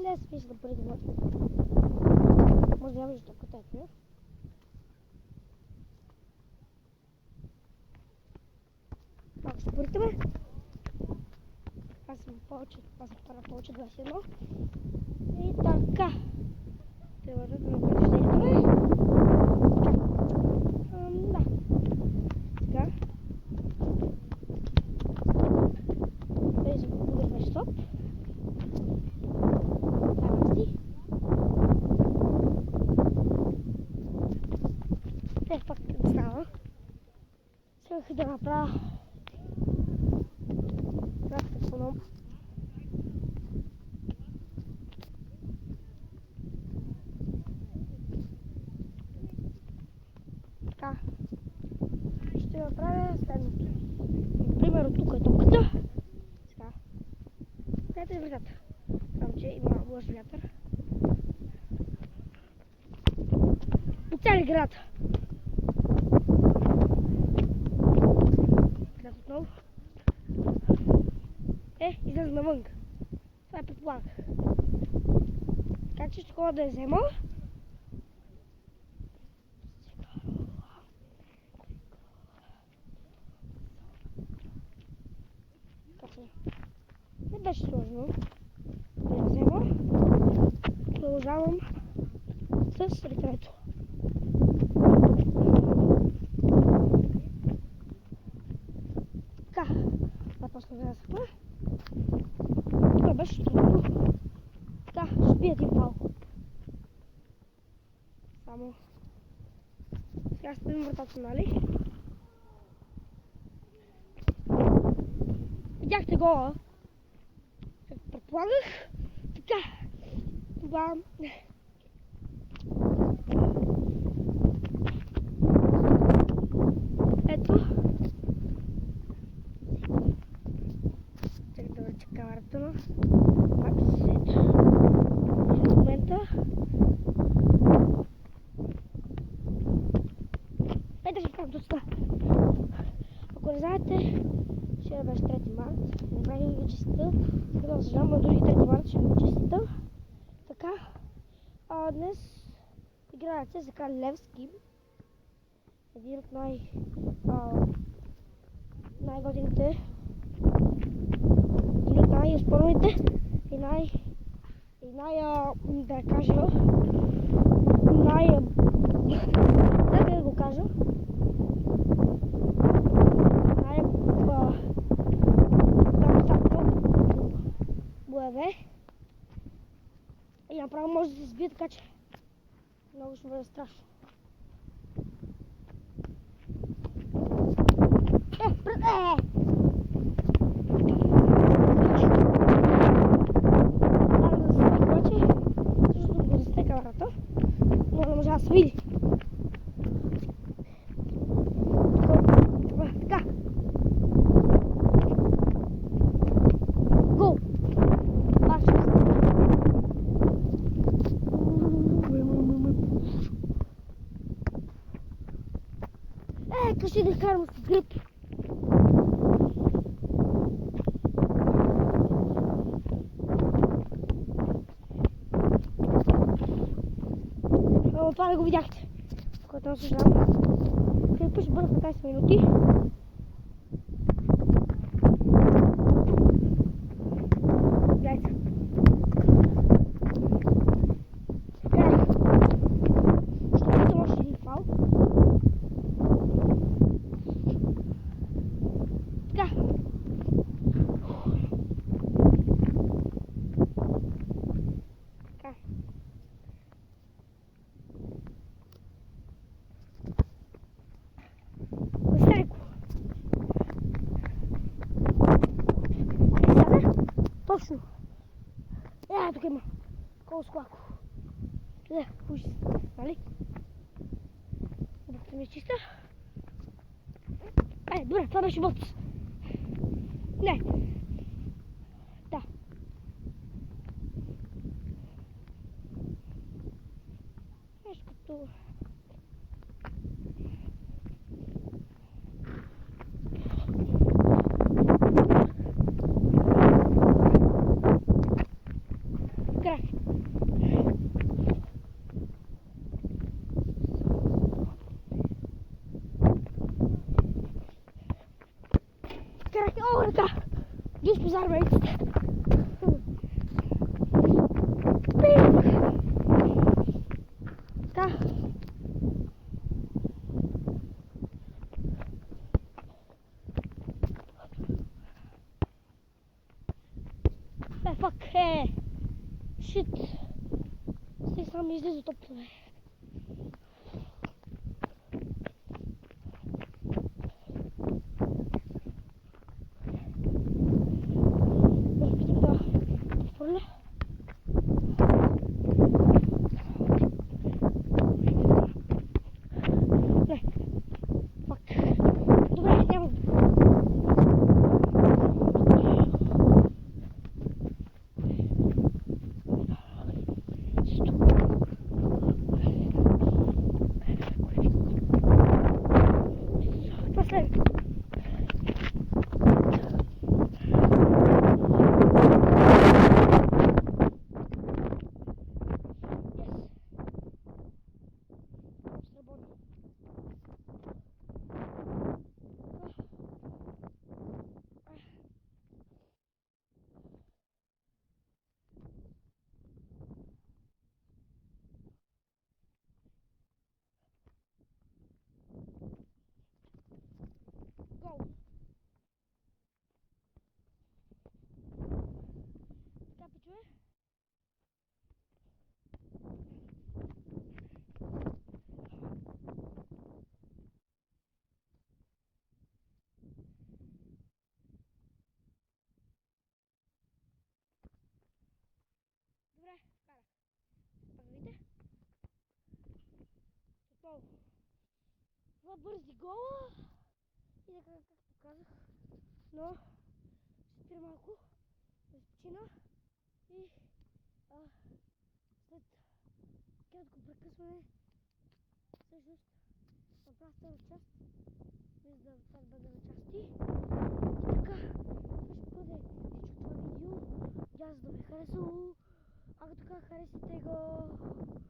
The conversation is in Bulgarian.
Не смисъл да придумат. Може да я виждате котето, не? Ако ще притаме, аз съм пара повече 21. И така. Трябва да направим щелите. Да. Сега. Тези ударваш стоп. Пак не става. Сега да направя кратка фоном. Така. Ще направя следното. Например, от тук е топката. Сега. Гледайте вратата. Само, че има лош вятър. По цяли град. Гледат отново. Излезе навън. Това е предполага. Как че ще ходя да я взема? Не беше сложно да я взема. Продължавам с ретрето. Така, започна да засъпна. Това беше трудно. Така, ще бия един фал. Само. Сега ще видим вратата, нали? Видяхте гола. Както предполагах. Така. Това... Ето. Чакай да върча камерата на. Ето. В момента. Ето ще вкарам точно. Ако не знаете, вчера беше 3 март. Направих ви честита. Сега да съжалявам, но други 3 март ще ви честита. Така. Днес играят се за Левски. Един от най-годините и от най-изпълните и да кажа как да го кажа боеве и направо може да се сбие, така че много ще бъде страшно. Да се види. Така. Гол. Кажи да карам с гръб. Това не го видяхте, което не съжалявам. Клипът ще бъде 15 минути. Гледайте. Така. Ще питам още един фал. Така. Така. Точно. Тук има. Колко склако. Ужас. Нали? Обувката ми е чиста. Добре, това беше бот. Не. Да. Нещо като... крак. Крак, о, ръка. Дюс по зармейците. Така. Фак, шит. Сте сам излиза от топлове. Може питам да фърля. Не. Фак. Добре, няма. Последно. Гол. Така, пичове. Добре, карах. Пак видите? Отново. Два бързи гола. И така, както казах. Но ще спира малко да почина и след кратко прекъсване всъщност направя втора част, без да това да бъде на части. И така, това ще бъде всичко това видео. Надявам се да ви е харесало. Ако така, харесайте го.